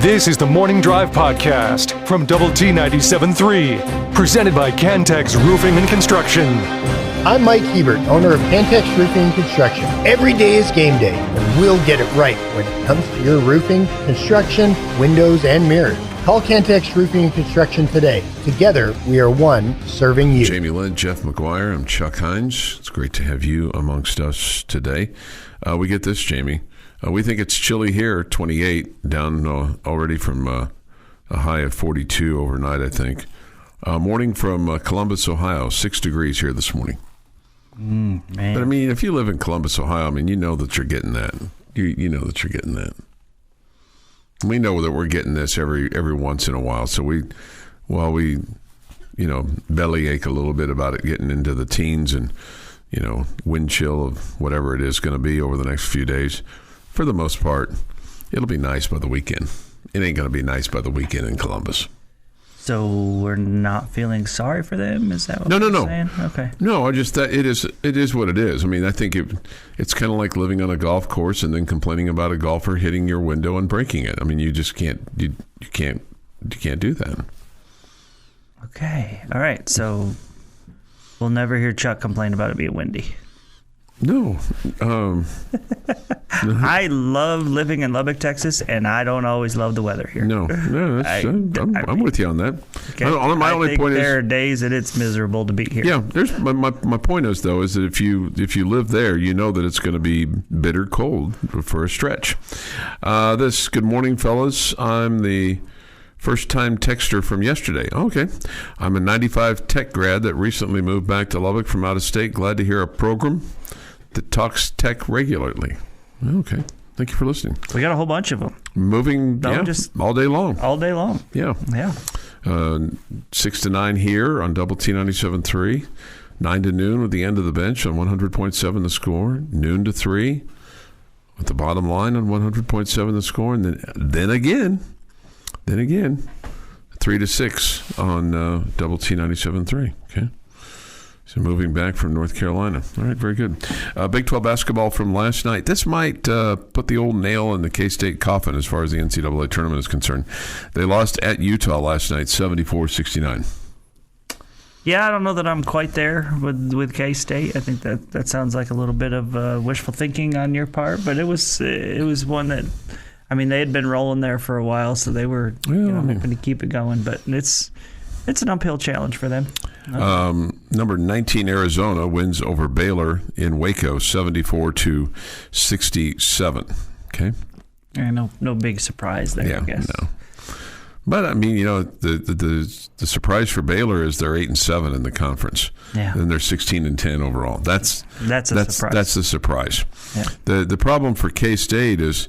This is the Morning Drive Podcast from Double T 97.3, presented by Cantex Roofing and Construction. I'm Mike Hebert, owner of Cantex Roofing and Construction. Every day is game day, and we'll get it right when it comes to your roofing, construction, windows, and mirrors. Call Cantex Roofing and Construction today. Together, we are one serving you. Jamie Lent, Jeff McGuire, I'm Chuck Heinz. It's great to have you amongst us today. We get this, Jamie. We think it's chilly here, 28, down already from a high of 42 overnight, I think. Morning from Columbus, Ohio, 6 degrees here this morning. Man. But, I mean, if you live in Columbus, Ohio, I mean, you know that you're getting that. You know that you're getting that. We know that we're getting this every once in a while. So while we bellyache a little bit about it getting into the teens and, wind chill of whatever it is going to be over the next few days, for the most part, it'll be nice by the weekend. It ain't going to be nice by the weekend in Columbus. So we're not feeling sorry for them? Is that what you're saying? Okay. No, I just that it is what it is. I mean, I think it's kind of like living on a golf course and then complaining about a golfer hitting your window and breaking it. I mean, you just can't you can't do that. Okay. All right. So we'll never hear Chuck complain about it being windy. No. I love living in Lubbock, Texas, and I don't always love the weather here. No, I'm with you on that. Okay. My only point is there are days that it's miserable to be here. Yeah, there's my point is though is that if you live there, you know that it's going to be bitter cold for a stretch. Good morning, fellas. I'm the first-time texter from yesterday. Okay. I'm a 95 tech grad that recently moved back to Lubbock from out of state. Glad to hear a program that talks tech regularly. Okay. Thank you for listening. We got a whole bunch of them. Moving just all day long. All day long. Yeah. Yeah. 6 to 9 here on Double T 97.3. 9 to noon with the end of the bench on 100.7 The Score. Noon to 3 with the bottom line on 100.7 The Score. And then again, 3 to 6 on Double T 97.3. Okay. So moving back from North Carolina. All right, very good. Big 12 basketball from last night. This might put the old nail in the K-State coffin as far as the NCAA tournament is concerned. They lost at Utah last night, 74-69. Yeah, I don't know that I'm quite there with K-State. I think that sounds like a little bit of wishful thinking on your part, but it was one that, I mean, they had been rolling there for a while, so they were hoping to keep it going. But it's an uphill challenge for them. Number 19 Arizona wins over Baylor in Waco, 74-67. Okay. Yeah, no big surprise there. I guess. No. But I mean, the surprise for Baylor is they're 8-7 in the conference. Yeah. And they're 16-10 overall. That's a surprise. That's the surprise. Yeah. The problem for K-State is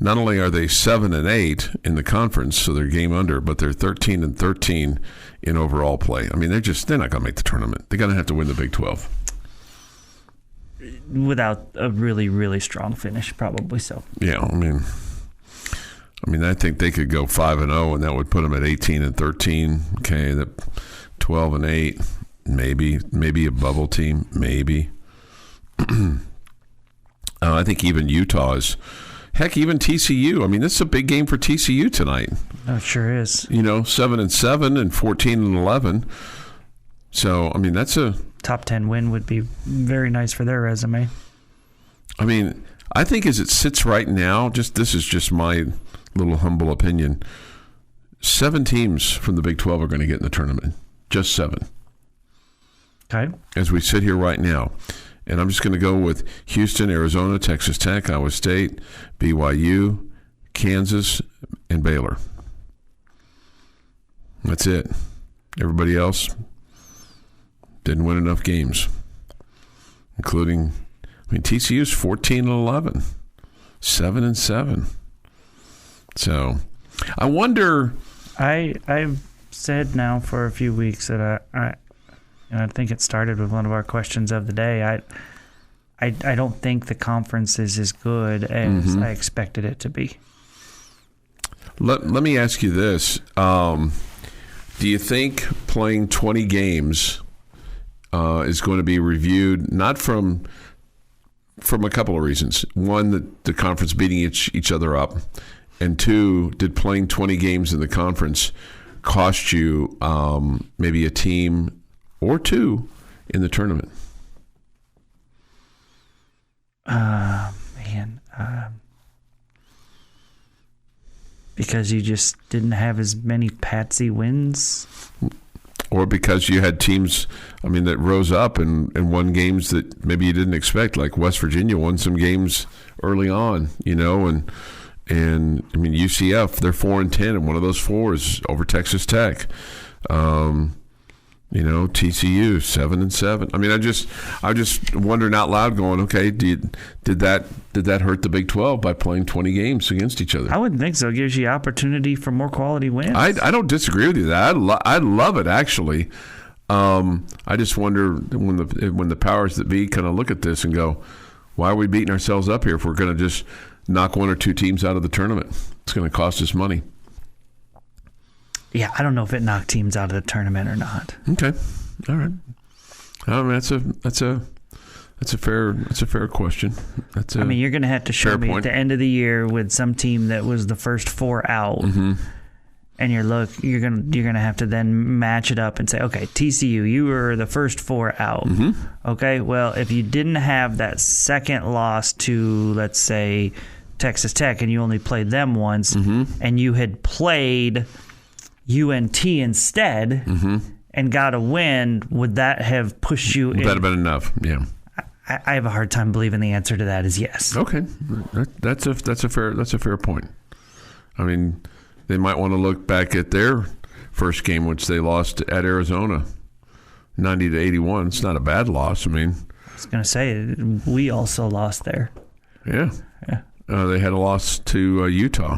not only are they 7-8 in the conference, so they're game under, but they're 13-13 in overall play. I mean, they're not going to make the tournament. They're going to have to win the Big 12 without a really, really strong finish, probably so. Yeah, I mean, I think they could go 5-0, and that would put them at 18-13. Okay, that 12-8, maybe a bubble team, maybe. I think even Utah is. Heck, even TCU. I mean, this is a big game for TCU tonight. Oh, it sure is. 7-7 and 14-11. So, I mean, that's a top 10 win would be very nice for their resume. I mean, I think as it sits right now, this is just my little humble opinion. 7 teams from the Big 12 are going to get in the tournament. Just 7. Okay. As we sit here right now. And I'm just going to go with Houston, Arizona, Texas Tech, Iowa State, BYU, Kansas, and Baylor. That's it. Everybody else didn't win enough games, including, TCU's 14-11, 7-7. So, I wonder. I've said now for a few weeks that I think it started with one of our questions of the day. I don't think the conference is as good as I expected it to be. Let me ask you this. Do you think playing 20 games is going to be reviewed, not from a couple of reasons. One, that the conference beating each other up, And 2, did playing 20 games in the conference cost you maybe a team or 2 in the tournament? Because you just didn't have as many patsy wins? Or because you had teams, that rose up and won games that maybe you didn't expect, like West Virginia won some games early on, and UCF, they're 4-10, and one of those 4 is over Texas Tech. TCU 7-7. I just wondering out loud, going, okay, did that hurt the Big 12 by playing 20 games against each other? I wouldn't think so. It gives you opportunity for more quality wins. I don't disagree with you. I love it, actually. I just wonder when the powers that be kind of look at this and go, why are we beating ourselves up here if we're going to just knock 1 or 2 teams out of the tournament? It's going to cost us money. Yeah, I don't know if it knocked teams out of the tournament or not. Okay, all right. That's a fair question. You're going to have to show me point. at the end of the year with some team that was the first 4 out, and you're going to have to then match it up and say, okay, TCU, you were the first 4 out. Okay, well, if you didn't have that second loss to, let's say, Texas Tech, and you only played them once, and you had played UNT instead and got a win, would that have pushed you? Would that have been enough? Yeah. I have a hard time believing the answer to that is yes. Okay, that's a fair point. They might want to look back at their first game, which they lost at Arizona, 90-81. It's not a bad loss. I was going to say we also lost there. Yeah. They had a loss to Utah.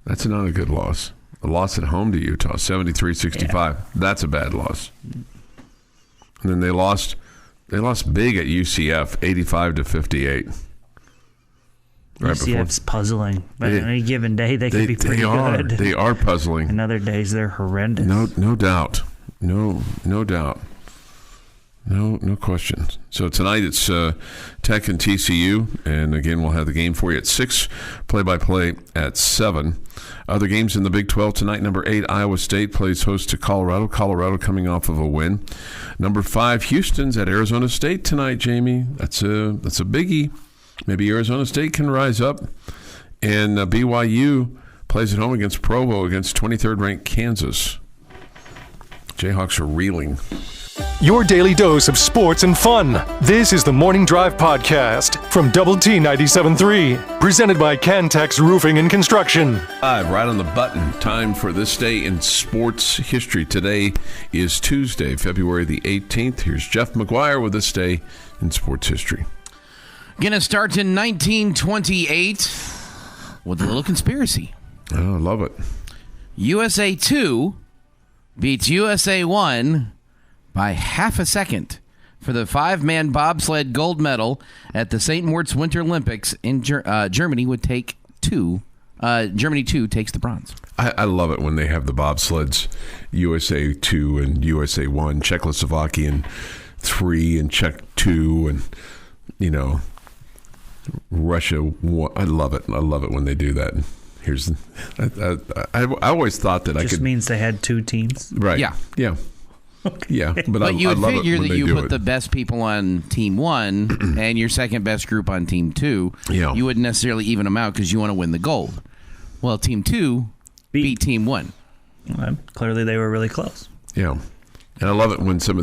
That's not a good loss. A loss at home to Utah, 73-65. Yeah. That's a bad loss. And then they lost big at UCF, 85-58. UCF's puzzling, but on any given day they could be pretty good. They are puzzling. And other days they're horrendous. No doubt. No doubt. No question. So tonight it's Tech and TCU, and again we'll have the game for you at 6, play-by-play at 7. Other games in the Big 12 tonight. Number 8, Iowa State plays host to Colorado. Colorado coming off of a win. Number 5, Houston's at Arizona State tonight, Jamie. That's a biggie. Maybe Arizona State can rise up. And BYU plays at home against Provo against 23rd-ranked Kansas. Jayhawks are reeling. Your daily dose of sports and fun. This is the Morning Drive Podcast from Double T 97.3. Presented by Cantex Roofing and Construction. Right on the button. Time for this day in sports history. Today is Tuesday, February the 18th. Here's Jeff McGuire with this day in sports history. Gonna start in 1928 with a little conspiracy. Oh, I love it. USA 2 beats USA 1 by half a second for the 5-man bobsled gold medal at the St. Moritz Winter Olympics in Germany would take 2. Germany 2 takes the bronze. I love it when they have the bobsleds, USA 2 and USA 1, Czechoslovakian 3 and Czech 2, and, Russia 1. I love it. I love it when they do that. I always thought that just means they had 2 teams. Right. Yeah. Okay. Yeah, but you would love figure that you put the best people on team 1 and your second best group on team 2. Yeah. You wouldn't necessarily even them out because you want to win the gold. Well, team 2 beat team 1. Well, clearly they were really close. Yeah. And I love it when there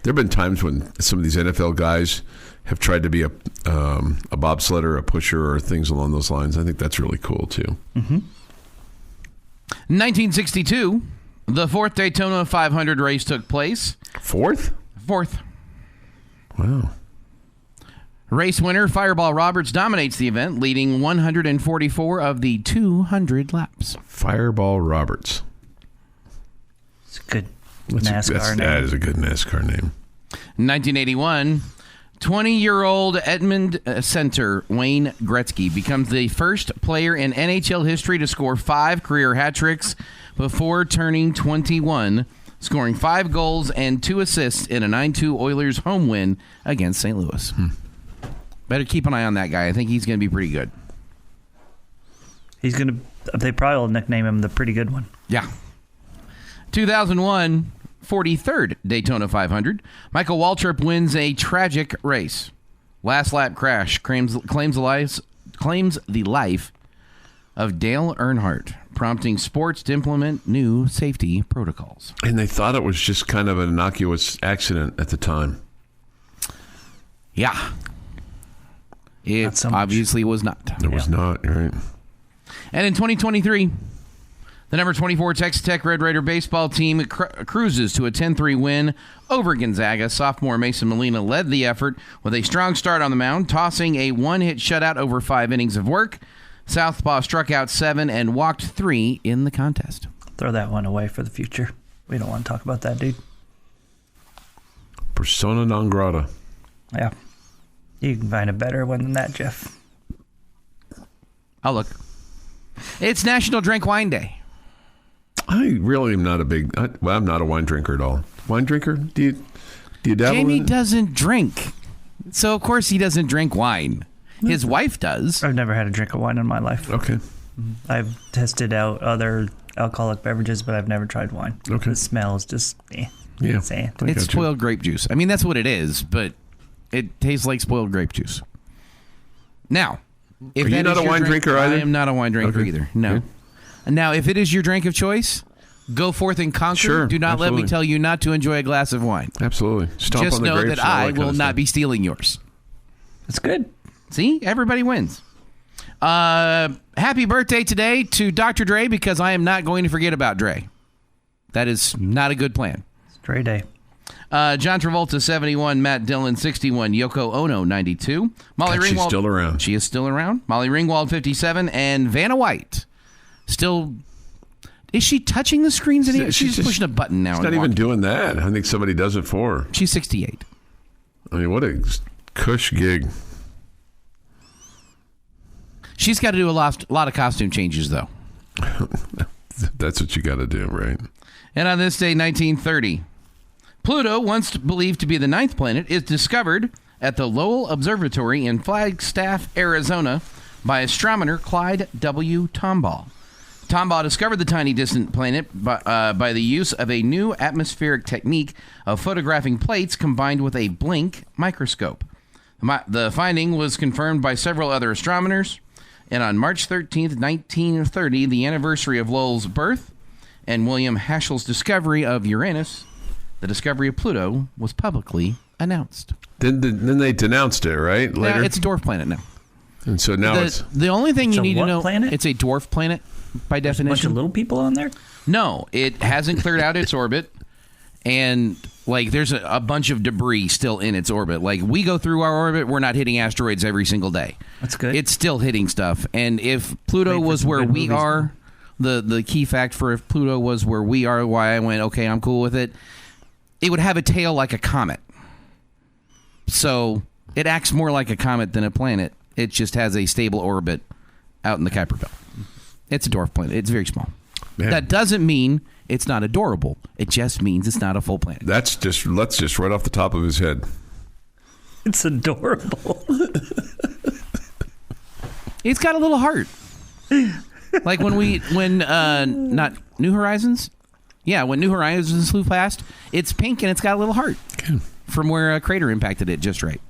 have been times when some of these NFL guys have tried to be a bobsledder, a pusher, or things along those lines. I think that's really cool, too. 1962, the 4th Daytona 500 race took place. 4th? 4th. Wow. Race winner Fireball Roberts dominates the event, leading 144 of the 200 laps. Fireball Roberts. It's a good NASCAR name. That is a good NASCAR name. 1981, 20-year-old Edmond center Wayne Gretzky becomes the first player in NHL history to score 5 career hat tricks before turning 21, scoring 5 goals and 2 assists in a 9-2 Oilers home win against St. Louis. Better keep an eye on that guy. I think he's going to be pretty good. He's going to They probably will nickname him the Pretty Good One. Yeah. 2001, 43rd Daytona 500. Michael Waltrip wins a tragic race. Last lap crash claims the life of Dale Earnhardt, prompting sports to implement new safety protocols. And they thought it was just kind of an innocuous accident at the time. Yeah. It obviously was not. It was not, right? And in 2023, the number 24 Texas Tech Red Raider baseball team cruises to a 10-3 win over Gonzaga. Sophomore Mason Molina led the effort with a strong start on the mound, tossing a one-hit shutout over 5 innings of work. Southpaw struck out 7 and walked 3 in the contest. Throw that one away for the future. We don't want to talk about that, dude. Persona non grata. Yeah. You can find a better one than that, Jeff. I'll look. It's National Drink Wine Day. I really am not I'm not a wine drinker at all. Wine drinker? Do you dabble Jamie in it? doesn't drink. So, of course, he doesn't drink wine. His wife does. I've never had a drink of wine in my life. Okay. I've tested out other alcoholic beverages, but I've never tried wine. Okay. The smell is just, Yeah. sand. It's spoiled grape juice. I mean, that's what it is, but it tastes like spoiled grape juice. Now, if Are you that not is a your wine drink, drinker either? I am not a wine drinker Okay. either. No. Okay. Now, if it is your drink of choice, go forth and conquer. Sure, Do not let me absolutely. tell you not to enjoy a glass of wine. Absolutely. Stomp Just on the know grapes that and all I kind will of not stuff. be stealing yours. It's good. See? Everybody wins. Happy birthday today to Dr. Dre, because I am not going to forget about Dre. That is not a good plan. It's Dre Day. John Travolta, 71. Matt Dillon, 61. Yoko Ono, 92. Molly God, she's Ringwald. still around. She is still around. Molly Ringwald, 57. And Vanna White, still... Is she touching the screens? She's just pushing a button now. She's not even doing that. I think somebody does it for her. She's 68. I mean, what a cush gig. She's got to do a lot of costume changes, though. That's what you got to do, right? And on this day, 1930, Pluto, once believed to be the 9th planet, is discovered at the Lowell Observatory in Flagstaff, Arizona, by astronomer Clyde W. Tombaugh. Tombaugh discovered the tiny distant planet by the use of a new atmospheric technique of photographing plates combined with a blink microscope. The finding was confirmed by several other astronomers, and on March 13th, 1930, the anniversary of Lowell's birth and William Herschel's discovery of Uranus, the discovery of Pluto was publicly announced. Then they denounced it, right? Later? Yeah, it's a dwarf planet now. And so now it's... The only thing you a need to what know... planet? It's a dwarf planet, by A bunch definition. of little people on there? No, it hasn't cleared out its orbit, and there's a bunch of debris still in its orbit. Like, we go through our orbit, we're not hitting asteroids every single day. That's good. It's still hitting stuff, and if Pluto Wait for was some where good we movies. are, the key fact for if Pluto was where we are, why I went, okay, I'm cool with it, it would have a tail like a comet. So it acts more like a comet than a planet. It just has a stable orbit out in the Kuiper Belt. It's a dwarf planet. It's very small. Man. That doesn't mean it's not adorable. It just means it's not a full planet. That's just right off the top of his head. It's adorable. It's got a little heart. Like when not New Horizons? Yeah, when New Horizons flew past, it's pink and it's got a little heart from where a crater impacted it just right.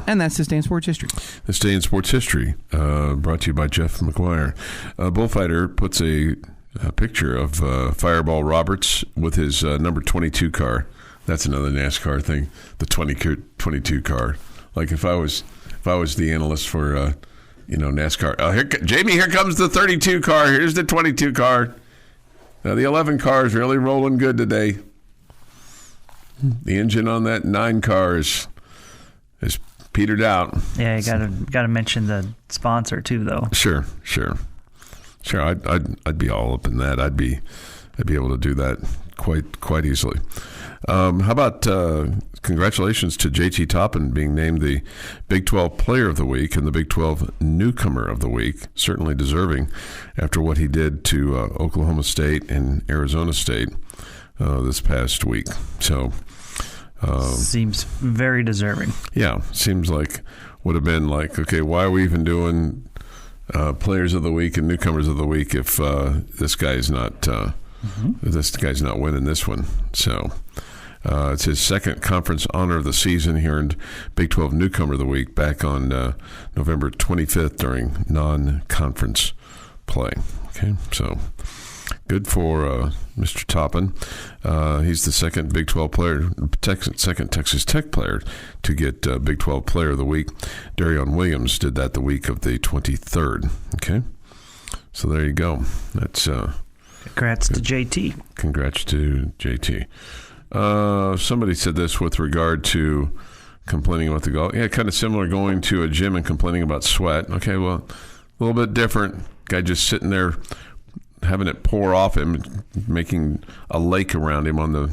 And that's this day in sports history. This day in sports history, brought to you by Jeff McGuire. Bullfighter puts a picture of Fireball Roberts with his number 22 car. That's another NASCAR thing. The 22 car. Like if I was the analyst for NASCAR. Jamie, here comes the 32 car. Here's the 22 car. The 11 car is really rolling good today. The engine on that 9 car is petered out. Yeah, you gotta mention the sponsor too, though. Sure. I'd be all up in that. I'd be able to do that quite easily. How about congratulations to JT Toppin being named the Big 12 Player of the Week and the Big 12 Newcomer of the Week. Certainly deserving after what he did to Oklahoma State and Arizona State this past week. So Seems very deserving. yeah, seems like would have been like, okay, why are we even doing players of the week and newcomers of the week if this guy's not winning this one. So it's his second conference honor of the season. He earned Big 12 newcomer of the week back on November 25th during non-conference play. Okay, so good for Mr. Toppin. He's the second Big 12 player, second Texas Tech player to get Big 12 Player of the Week. Darion Williams did that the week of the 23rd. Okay, so there you go. That's congrats to JT. Congrats to JT. Somebody said this with regard to complaining about the golf. Yeah, kind of similar, going to a gym and complaining about sweat. Okay, well, a little bit different. Guy just sitting there having it pour off him, making a lake around him on the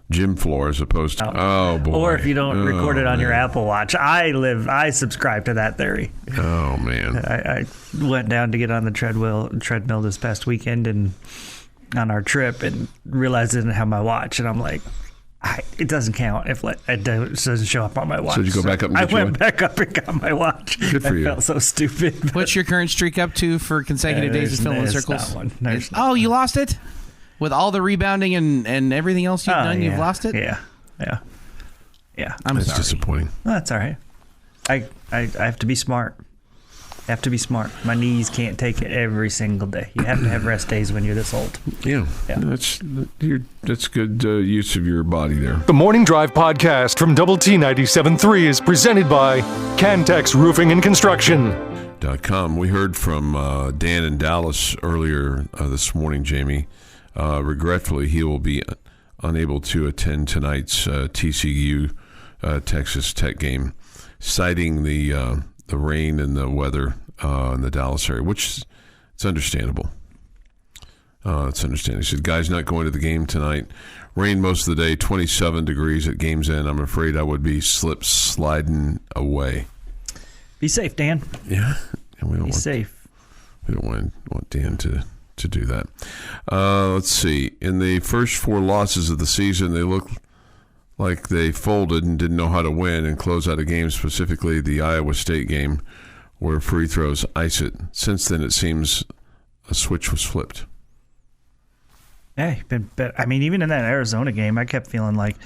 gym floor as opposed to, oh boy. Or if you don't record it on your Apple Watch. I subscribe to that theory. Oh, man. I went down to get on the treadmill this past weekend and on our trip and realized I didn't have my watch. And I'm like, it doesn't count if it doesn't show up on my watch. So did you go back up and get I went back up and got my watch. Good for you. I felt so stupid. What's your current streak up to for consecutive days of filling circles? Oh, you lost it? With all the rebounding and everything else you've done, you've lost it? Yeah. I'm sorry. Disappointing. No, that's all right. I have to be smart. My knees can't take it every single day. You have to have rest days when you're this old. Yeah. That's good use of your body there. The Morning Drive podcast from Double T 97.3 is presented by Cantex Roofing and Construction. .com. We heard from Dan in Dallas earlier this morning, Jamie. Regretfully, he will be unable to attend tonight's TCU Texas Tech game, citing the rain and the weather in the Dallas area, which it's understandable. It's understandable. He said, guys not going to the game tonight. Rain most of the day, 27 degrees at game's end. I'm afraid I would be sliding away. Be safe, Dan. Yeah. And we don't be safe. We don't want Dan to do that. Let's see. In the first 4 losses of the season, they look like they folded and didn't know how to win and close out a game, specifically the Iowa State game, where free throws ice it. Since then, it seems a switch was flipped. Yeah, even in that Arizona game, I kept feeling like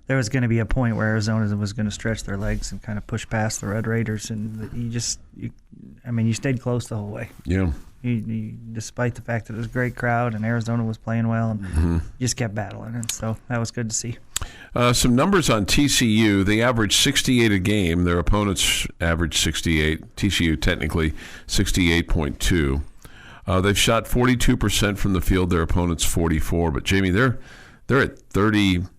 there was going to be a point where Arizona was going to stretch their legs and kind of push past the Red Raiders, and you stayed close the whole way. Yeah. You, despite the fact that it was a great crowd and Arizona was playing well, and you just kept battling, and so that was good to see. Some numbers on TCU. They averaged 68 a game. Their opponents averaged 68. TCU technically 68.2. They've shot 42% from the field. Their opponents 44. But Jamie, they're at 31%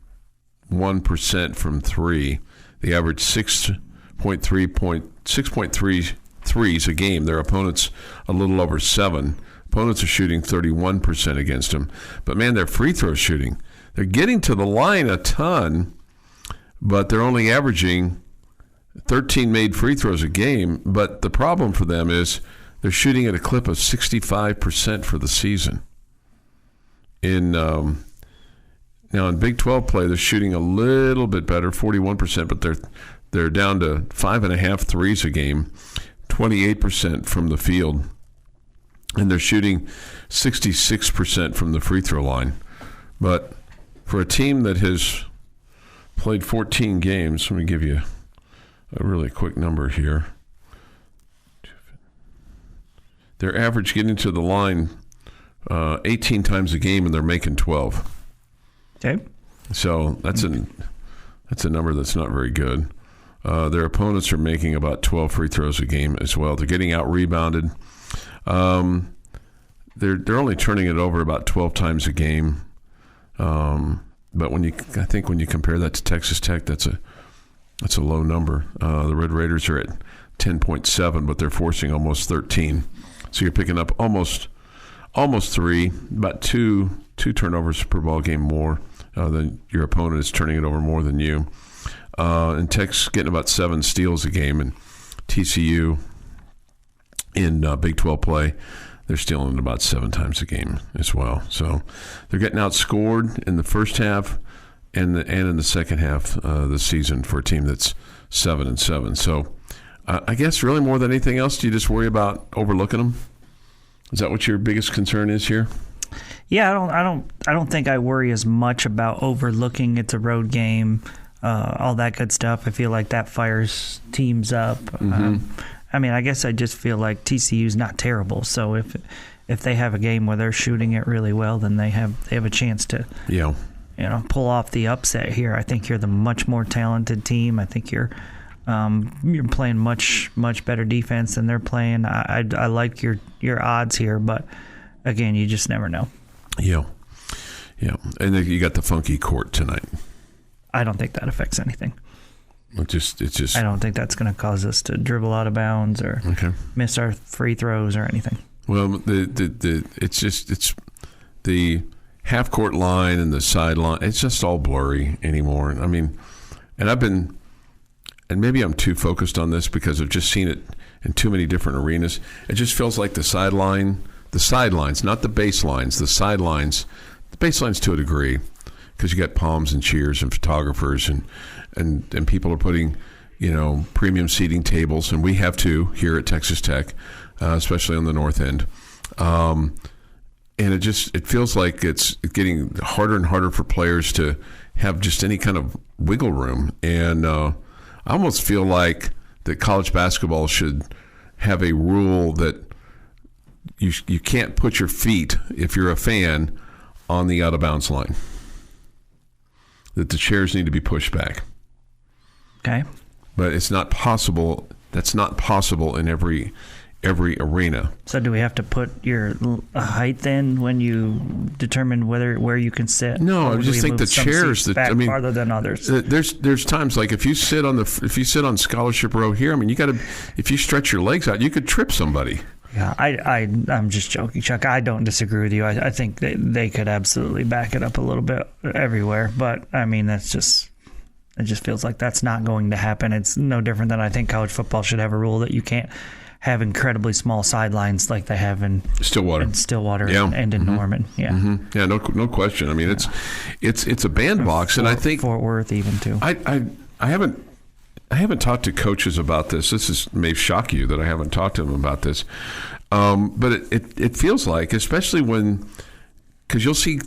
from three. They average 6.3 threes a game. Their opponents a little over 7. Opponents are shooting 31% against them. But man, their free throw shooting. They're getting to the line a ton, but they're only averaging 13 made free throws a game. But the problem for them is they're shooting at a clip of 65% for the season. Now in Big 12 play, they're shooting a little bit better, 41%, but they're down to 5.5 threes a game, 28% from the field, and they're shooting 66% from the free throw line. But for a team that has played 14 games, let me give you a really quick number here. Their average getting to the line 18 times a game, and they're making 12. Okay. So that's a number that's not very good. Their opponents are making about 12 free throws a game as well. They're getting out rebounded. They're only turning it over about 12 times a game. But when you compare that to Texas Tech, that's a low number. The Red Raiders are at 10.7, but they're forcing almost 13. So you're picking up almost 3, about two turnovers per ball game more than your opponent is turning it over more than you. And Tech's getting about 7 steals a game, and TCU in Big 12 play, they're stealing about 7 times a game as well. So they're getting outscored in the first half and in the second half of the season for a team that's 7-7. So I guess really more than anything else, do you just worry about overlooking them? Is that what your biggest concern is here? Yeah, I don't think I worry as much about overlooking. It's a road game, all that good stuff. I feel like that fires teams up. I mean, I guess I just feel like TCU's not terrible. So if they have a game where they're shooting it really well, then they have a chance to pull off the upset here. I think you're the much more talented team. I think you're playing much better defense than they're playing. I like your odds here, but again, you just never know. Yeah. And then you got the funky court tonight. I don't think that affects anything. It's just. I don't think that's going to cause us to dribble out of bounds or miss our free throws or anything. Well, it's the half court line and the sideline. It's just all blurry anymore. I mean, and maybe I'm too focused on this because I've just seen it in too many different arenas. It just feels like the sidelines, not the baselines, the sidelines. The baselines to a degree, because you got palms and cheers and photographers and people are putting, premium seating tables, and we have too here at Texas Tech, especially on the north end. And it feels like it's getting harder and harder for players to have just any kind of wiggle room. And I almost feel like that college basketball should have a rule that you can't put your feet, if you're a fan, on the out of bounds line. That the chairs need to be pushed back. Okay. But it's not possible. That's not possible in every arena. So do we have to put your height in when you determine where you can sit? No, I just think the chairs back farther than others. There's times like if you sit on scholarship row here, I mean, if you stretch your legs out, you could trip somebody. Yeah, I'm just joking, Chuck. I don't disagree with you. I think they could absolutely back it up a little bit everywhere. But, I mean, it just feels like that's not going to happen. It's no different than I think college football should have a rule that you can't have incredibly small sidelines like they have in Stillwater and in Norman. Yeah. Mm-hmm. Yeah, no question. I mean, it's a bandbox, and I think Fort Worth even too. I haven't talked to coaches about this. This may shock you that I haven't talked to them about this. But it feels like, especially because you'll see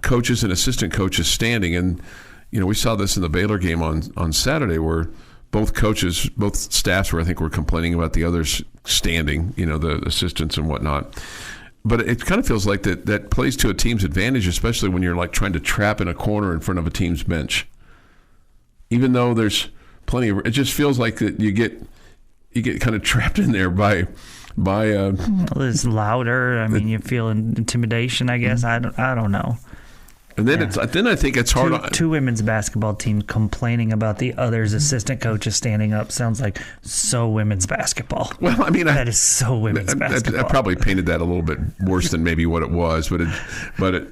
coaches and assistant coaches standing, and we saw this in the Baylor game on Saturday where both staffs were complaining about the others standing, the assistants and whatnot. But it kind of feels like that plays to a team's advantage, especially when you're like trying to trap in a corner in front of a team's bench. Even though there's plenty of, it just feels like that you get kind of trapped in there by it's louder. I mean, you feel intimidation, I guess. I don't know. And then I think it's hard. Two women's basketball teams complaining about the other's assistant coaches standing up sounds like so women's basketball. Well, I mean, that is so women's basketball. I probably painted that a little bit worse than maybe what it was, but it.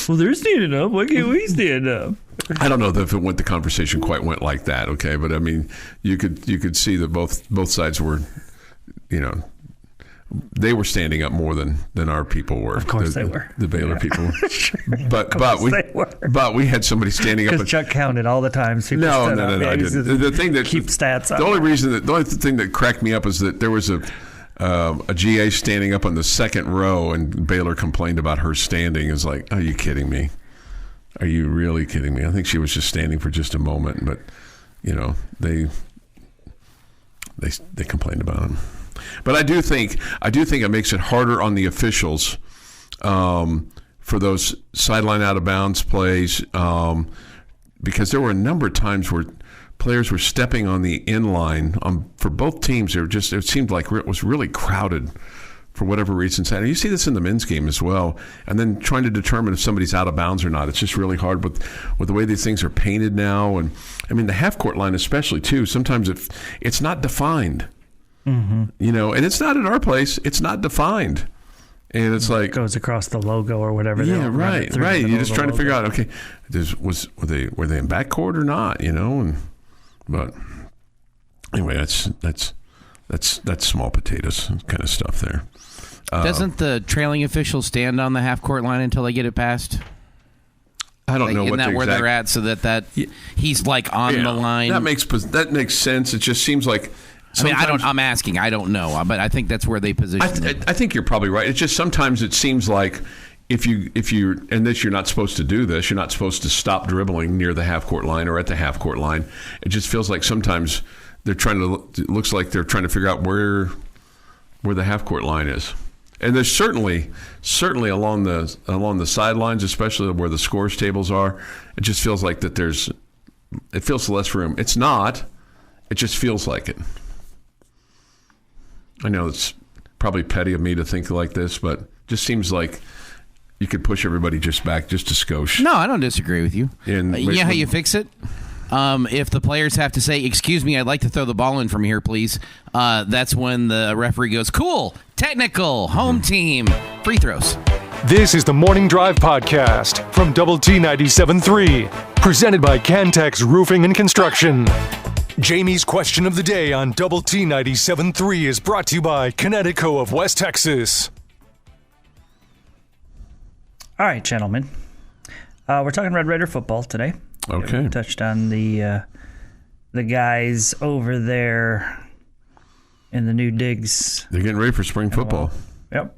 Well, they're standing up. Why can't we stand up? I don't know if the conversation quite went like that. Okay, but I mean, you could see that both sides were, they were standing up more than our people were. Of course they were. The Baylor people. But we had somebody standing up. Because Chuck counted all the times. No, I didn't. The thing that keep stats. The only thing that cracked me up is that there was a GA standing up on the second row, and Baylor complained about her standing. It's like, are you kidding me? Are you really kidding me? I think she was just standing for just a moment, but they complained about him. But I do think it makes it harder on the officials for those sideline out of bounds plays because there were a number of times where players were stepping on the in line for both teams. It seemed like it was really crowded for whatever reason. And you see this in the men's game as well. And then trying to determine if somebody's out of bounds or not. It's just really hard with the way these things are painted now. And I mean, the half court line especially too. Sometimes it's not defined. Mm-hmm. And it's not at our place. It's not defined. And it's like, it goes across the logo or whatever. Yeah, right. You're just trying to figure out, okay, were they in backcourt or not? But anyway, that's small potatoes kind of stuff there. Doesn't the trailing official stand on the half court line until they get it passed? I don't know isn't what that the where exact, they're at, so that he's like on the line. That makes sense. It just seems like. I mean, I'm asking. I don't know, but I think that's where they position it. I think you're probably right. It's just sometimes it seems like if you and this, you're not supposed to do this. You're not supposed to stop dribbling near the half court line or at the half court line. It just feels like sometimes they're trying to. It looks like they're trying to figure out where the half court line is. And there's certainly along the sidelines, especially where the scores tables are, it just feels like that it feels less room. It's not. It just feels like it. I know it's probably petty of me to think like this, but it just seems like you could push everybody just back just a skosh. No, I don't disagree with you. And how you fix it? If the players have to say, "Excuse me, I'd like to throw the ball in from here, please," that's when the referee goes, "Cool, technical, home team, free throws." This is the Morning Drive Podcast from Double T 97.3, presented by Cantex Roofing and Construction. Jamie's question of the day on Double T 97.3 is brought to you by Connecticut of West Texas. All right, gentlemen. We're talking Red Raider football today. Okay. We touched on the guys over there in the new digs. They're getting ready for spring football. Yep.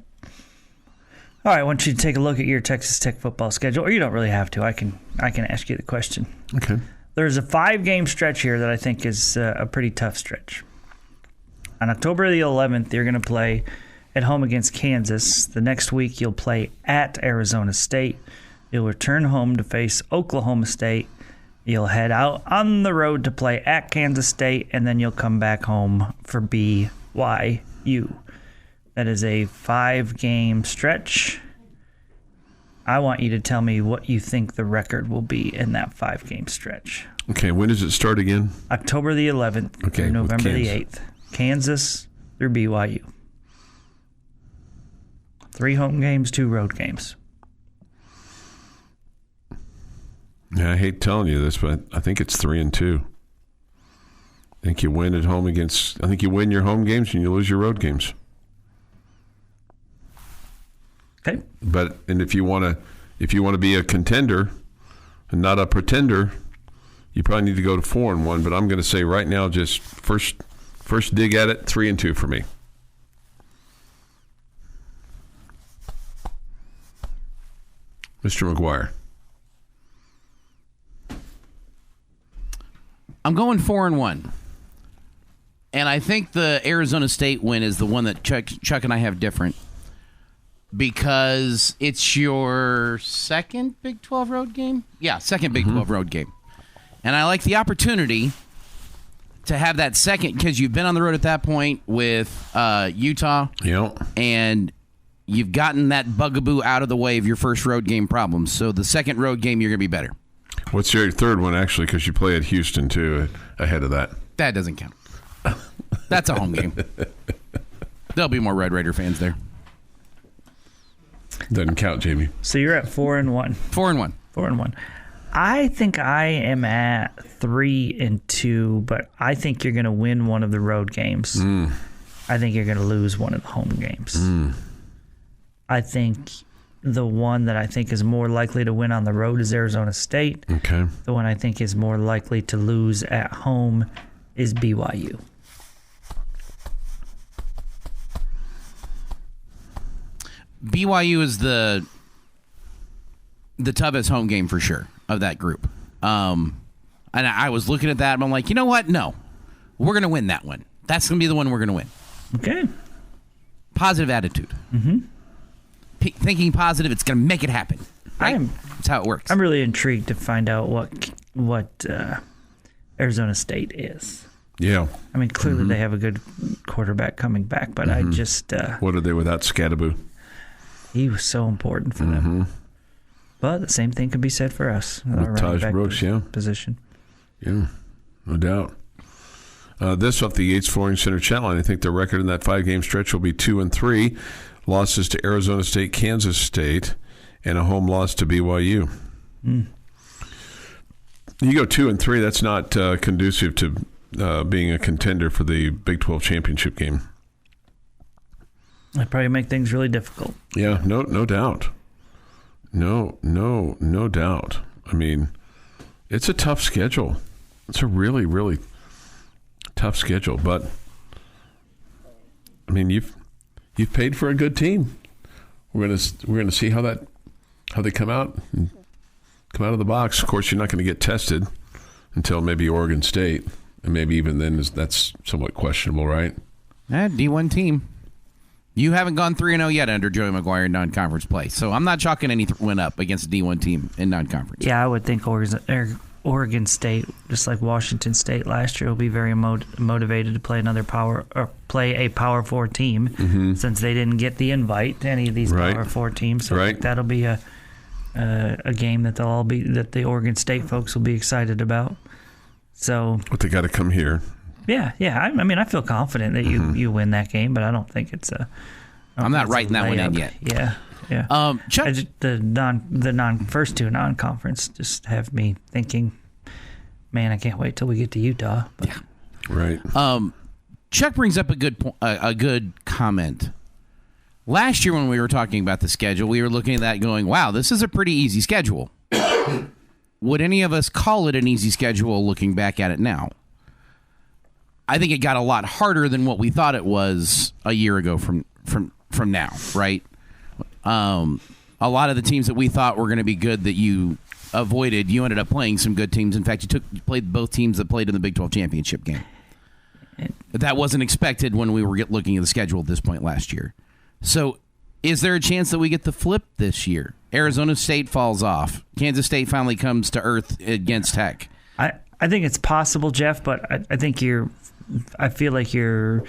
All right, I want you to take a look at your Texas Tech football schedule, or you don't really have to. I can ask you the question. Okay. There's a 5-game stretch here that I think is a pretty tough stretch. On October the 11th, you're going to play at home against Kansas. The next week, you'll play at Arizona State. You'll return home to face Oklahoma State. You'll head out on the road to play at Kansas State, and then you'll come back home for BYU. That is a 5-game stretch. I want you to tell me what you think the record will be in that 5-game stretch. Okay, when does it start again? October the 11th through November the 8th. Kansas through BYU. 3 home games, 2 road games. Yeah, I hate telling you this, but I think it's 3-2. I think you win at home against. I think you win your home games and you lose your road games. Okay. And if you want to be a contender and not a pretender, you probably need to go to 4-1. But I'm going to say right now, just first dig at it, 3-2 for me. Mr. McGuire. I'm going 4-1. And I think the Arizona State win is the one that Chuck and I have different, because it's your second Big 12 road game? Yeah, second Big 12 road game. And I like the opportunity to have that second, because you've been on the road at that point with Utah. Yep. And you've gotten that bugaboo out of the way of your first road game problems. So the second road game, you're going to be better. What's your third one, actually, because you play at Houston, too, ahead of that? That doesn't count. That's a home game. There'll be more Red Raider fans there. Doesn't count, Jamie. So you're at 4-1. 4-1. 4-1. I think I am at 3-2, but I think you're going to win one of the road games. I think you're going to lose one of the home games. I think the one that I think is more likely to win on the road is Arizona State. Okay. The one I think is more likely to lose at home is BYU. BYU is the toughest home game for sure of that group. And I was looking at that, and I'm like, you know what? No. We're going to win that one. That's going to be the one we're going to win. Okay. Positive attitude. Mm-hmm. Thinking positive, it's going to make it happen. Right? That's how it works. I'm really intrigued to find out what Arizona State is. Yeah. I mean, clearly they have a good quarterback coming back, but I just... what are they without Scadaboo? He was so important for them. But the same thing could be said for us. With Taj Brooks, position. Yeah, no doubt. This off the Yates Flooring Center chat line. I think their record in that 5-game stretch will be 2-3. Losses to Arizona State, Kansas State, and a home loss to BYU. You go 2-3. That's not conducive to being a contender for the Big 12 championship game. That'd probably make things really difficult. Yeah, no doubt. No doubt. I mean, it's a tough schedule. It's a really, really tough schedule. But I mean, you've paid for a good team. We're gonna see how they come out of the box. Of course, you're not going to get tested until maybe Oregon State, and maybe even then that's somewhat questionable, right? D1 team. You haven't gone 3-0 yet under Joey McGuire in non-conference play, so I'm not chalking any win up against a D1 team in non-conference. Yeah, I would think Oregon State, just like Washington State last year, will be very motivated to play play a Power 4 team, since they didn't get the invite to any of these Power 4 teams. So I think that'll be a game that that the Oregon State folks will be excited about. So, but they got to come here. Yeah. I mean, I feel confident that you win that game, but I don't think it's a. I'm not writing that one in yet. Yeah. Chuck, the first two non-conference just have me thinking, man, I can't wait till we get to Utah. But. Yeah. Right. Chuck brings up a good comment. Last year when we were talking about the schedule, we were looking at that going, wow, this is a pretty easy schedule. Would any of us call it an easy schedule looking back at it now? I think it got a lot harder than what we thought it was a year ago from now, right? A lot of the teams that we thought were going to be good that you avoided, you ended up playing some good teams. In fact, you played both teams that played in the Big 12 championship game. That wasn't expected when we were looking at the schedule at this point last year. So is there a chance that we get the flip this year? Arizona State falls off. Kansas State finally comes to earth against Tech. I think it's possible, Jeff, but I feel like you're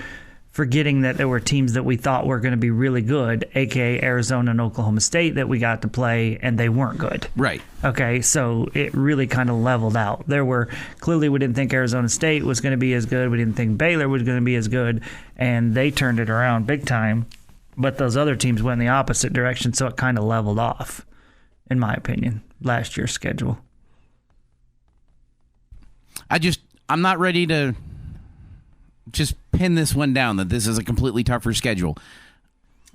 forgetting that there were teams that we thought were going to be really good, a.k.a. Arizona and Oklahoma State, that we got to play, and they weren't good. Right. Okay, so it really kind of leveled out. Clearly we didn't think Arizona State was going to be as good. We didn't think Baylor was going to be as good, and they turned it around big time. But those other teams went in the opposite direction, so it kind of leveled off, in my opinion, last year's schedule. I'm not ready to just pin this one down that this is a completely tougher schedule.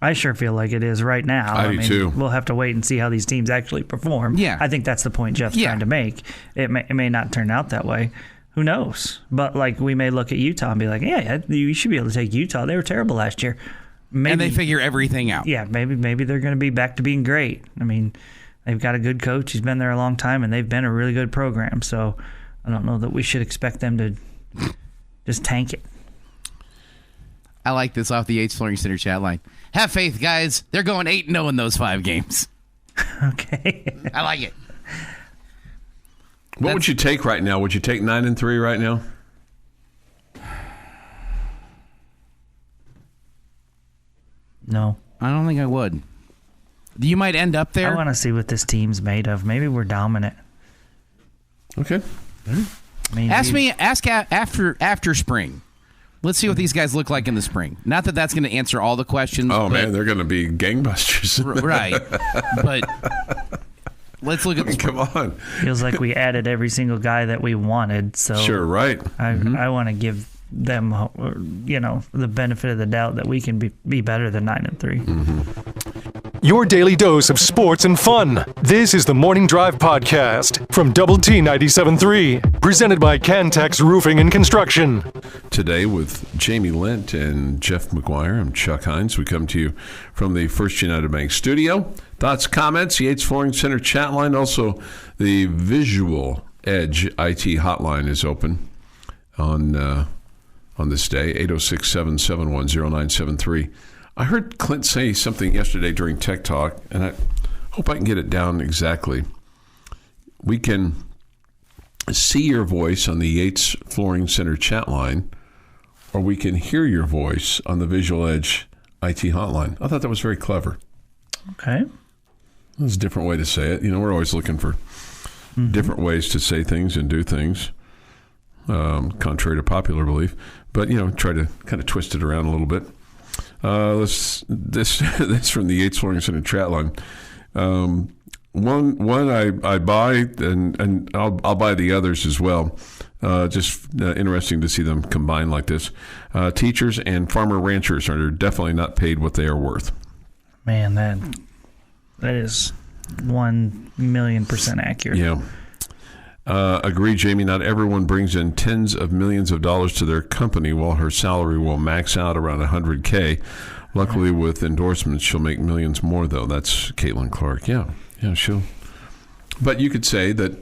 I sure feel like it is right now. I do too. We'll have to wait and see how these teams actually perform. Yeah. I think that's the point Jeff's trying to make. It may not turn out that way. Who knows? But we may look at Utah and be like, yeah, you should be able to take Utah. They were terrible last year. Maybe, and they figure everything out. Yeah, maybe they're going to be back to being great. I mean, they've got a good coach. He's been there a long time, and they've been a really good program. So I don't know that we should expect them to just tank it. I like this off the Yates Flooring Center chat line. Have faith, guys. They're going 8-0 in those 5 games. Okay. I like it. What would you take right now? Would you take 9-3 right now? No. I don't think I would. You might end up there. I want to see what this team's made of. Maybe we're dominant. Okay. Ask after spring. Let's see what these guys look like in the spring. Not that that's going to answer all the questions. Oh, man, they're going to be gangbusters. Right. But let's look at the spring. Come on. Feels like we added every single guy that we wanted. So sure, right. I want to give them, the benefit of the doubt that we can be better than 9-3. Your daily dose of sports and fun. This is the Morning Drive Podcast from Double T 97.3, presented by Cantex Roofing and Construction. Today with Jamie Lent and Jeff McGuire, I'm Chuck Heinz. We come to you from the First United Bank studio. Thoughts, comments, Yates Flooring Center chat line. Also, the Visual Edge IT hotline is open on this day, 806-771-0973. I heard Clint say something yesterday during Tech Talk, and I hope I can get it down exactly. We can see your voice on the Yates Flooring Center chat line, or we can hear your voice on the Visual Edge IT hotline. I thought that was very clever. Okay. That's a different way to say it. We're always looking for different ways to say things and do things, contrary to popular belief. But, try to kind of twist it around a little bit. This from the Yates Flooring Center chat line. One I buy, and I'll buy the others as well. Just interesting to see them combine like this. Teachers and farmer ranchers are definitely not paid what they are worth. Man, that is 1,000,000% accurate. Yeah. Agree, Jamie. Not everyone brings in tens of millions of dollars to their company, while her salary will max out around $100K. Luckily, with endorsements, she'll make millions more, though. That's Caitlin Clark. Yeah, she'll. But you could say that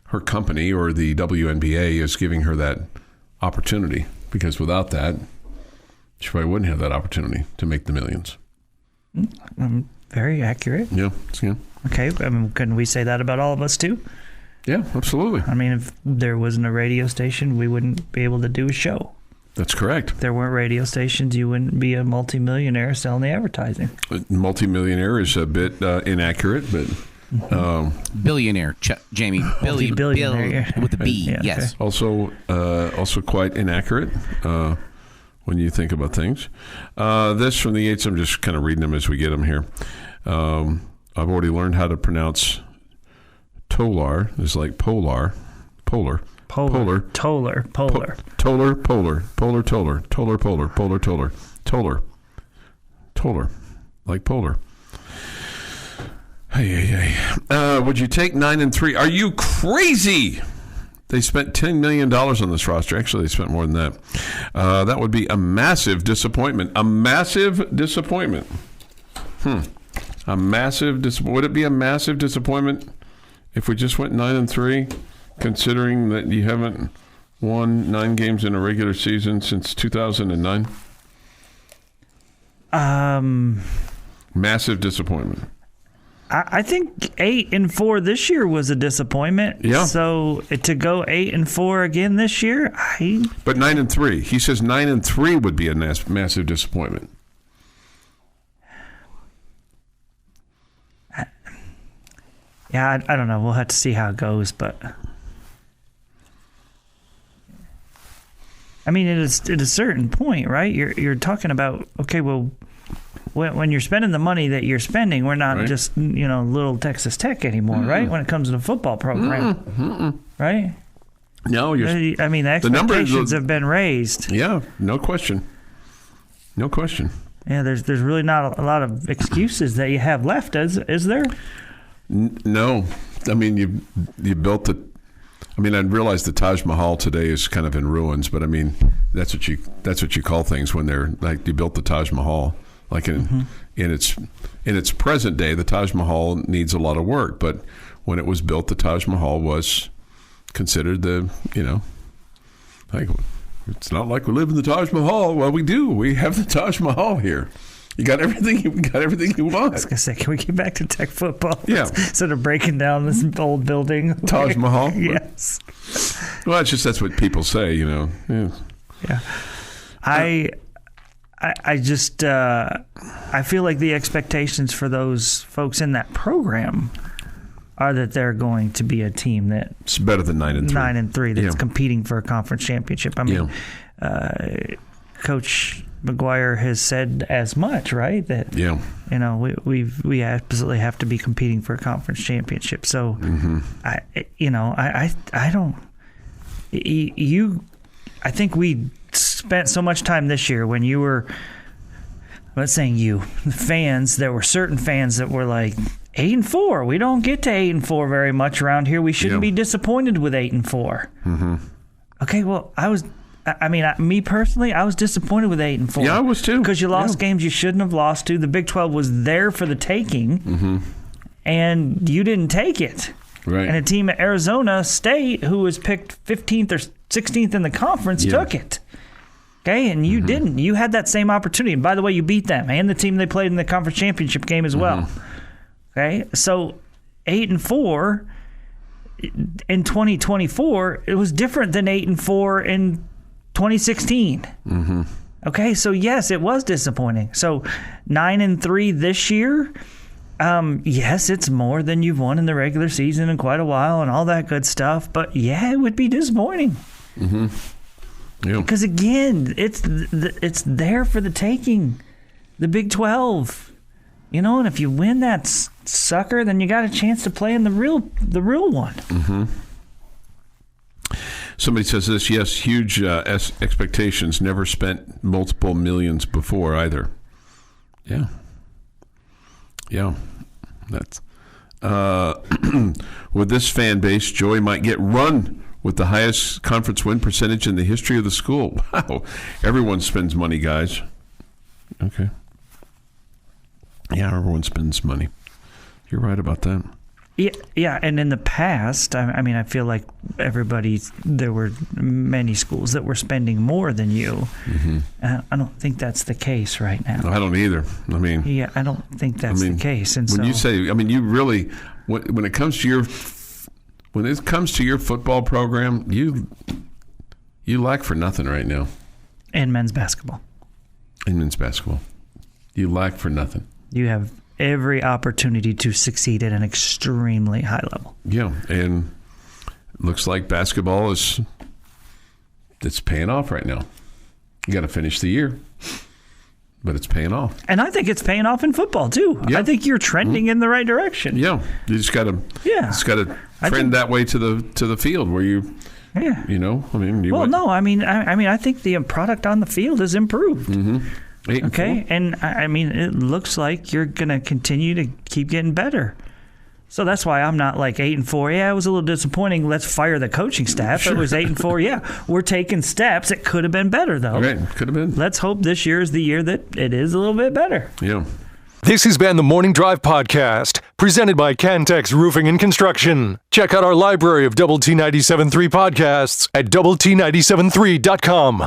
her company or the WNBA is giving her that opportunity, because without that, she probably wouldn't have that opportunity to make the millions. Very accurate. Yeah. Okay, couldn't we say that about all of us too? Yeah, absolutely. If there wasn't a radio station, we wouldn't be able to do a show. That's correct. If there weren't radio stations, you wouldn't be a multimillionaire selling the advertising. Multimillionaire is a bit inaccurate, but billionaire, Jamie. Billionaire. With a B. Yeah, yes. Okay. Also quite inaccurate when you think about things. This from the Yates. I'm just kind of reading them as we get them here. I've already learned how to pronounce Tolar. It's like polar. Polar. Toller. Like polar. Hey. Would you take 9-3? Are you crazy? They spent $10 million on this roster. Actually, they spent more than that. That would be a massive disappointment. A massive disappointment. Would it be a massive disappointment if we just went 9-3, considering that you haven't won 9 games in a regular season since 2009? Massive disappointment. I think 8-4 this year was a disappointment. Yeah. So to go 8-4 again this year, But 9-3. He says 9-3 would be a massive disappointment. Yeah, I don't know. We'll have to see how it goes, but at a certain point, right? You're talking about, okay, well, when you're spending the money that you're spending, we're not just little Texas Tech anymore, right? When it comes to the football program, right? No, the expectations have been raised. Yeah, no question. Yeah, there's really not a lot of excuses that you have left, is there? No, you built the. I realize the Taj Mahal today is kind of in ruins, but that's what you call things when they're like you built the Taj Mahal. Like in its present day, the Taj Mahal needs a lot of work, but when it was built, the Taj Mahal was considered it's not like we live in the Taj Mahal. Well, we do. We have the Taj Mahal here. You got everything you want. I was going to say, can we get back to Tech football? Yeah. Instead of breaking down this old building. Taj Mahal? Yes. Well, that's what people say, Yeah. I just I feel like the expectations for those folks in that program are that they're going to be a team that's better than 9-3. 9-3 that's competing for a conference championship. Coach McGuire has said as much, right? That we absolutely have to be competing for a conference championship. So I think we spent so much time this year when you were, I'm not saying you, the fans, there were certain fans that were like 8-4. We don't get to 8-4 very much around here. We shouldn't be disappointed with 8-4. Okay, well, me personally, I was disappointed with 8-4. Yeah, I was too. Because you lost games you shouldn't have lost to. The Big 12 was there for the taking, and you didn't take it. Right. And a team at Arizona State, who was picked 15th or 16th in the conference, took it. Okay, and you didn't. You had that same opportunity. And by the way, you beat them and the team they played in the conference championship game as well. Okay, so 8-4 in 2024, it was different than 8-4 in 2016. Okay, so yes, it was disappointing. So 9-3 this year, yes, it's more than you've won in the regular season in quite a while and all that good stuff. But yeah, it would be disappointing. Yeah. Because again, it's there for the taking. The Big 12, and if you win that sucker, then you got a chance to play in the real one. Somebody says this. Yes, huge expectations. Never spent multiple millions before either. Yeah. With this fan base, Joey might get run with the highest conference win percentage in the history of the school. Wow. Everyone spends money, guys. Okay. Yeah, everyone spends money. You're right about that. Yeah, and in the past, I mean, I feel like there were many schools that were spending more than you. Mm-hmm. I don't think that's the case right now. I don't either. I mean, yeah, I don't think that's the case. And when you say, I mean, you really, when it comes to your football program, you lack for nothing right now. And men's basketball. You lack for nothing. You have every opportunity to succeed at an extremely high level. Yeah, and it looks like basketball it's paying off right now. You got to finish the year, but it's paying off. And I think it's paying off in football too. Yeah. I think you're trending in the right direction. Yeah, you just got to trend that way to the field where you. Yeah. You know, I mean. I think the product on the field has improved. Mm-hmm. 8-4. And I mean, it looks like you're going to continue to keep getting better. So that's why I'm not like 8-4. Yeah, it was a little disappointing. Let's fire the coaching staff. Sure. It was 8-4. Yeah, we're taking steps. It could have been better though. Right, could have been. Let's hope this year is the year that it is a little bit better. Yeah. This has been the Morning Drive Podcast, presented by Cantex Roofing and Construction. Check out our library of Double T 97.3 podcasts at doublet97.3.com.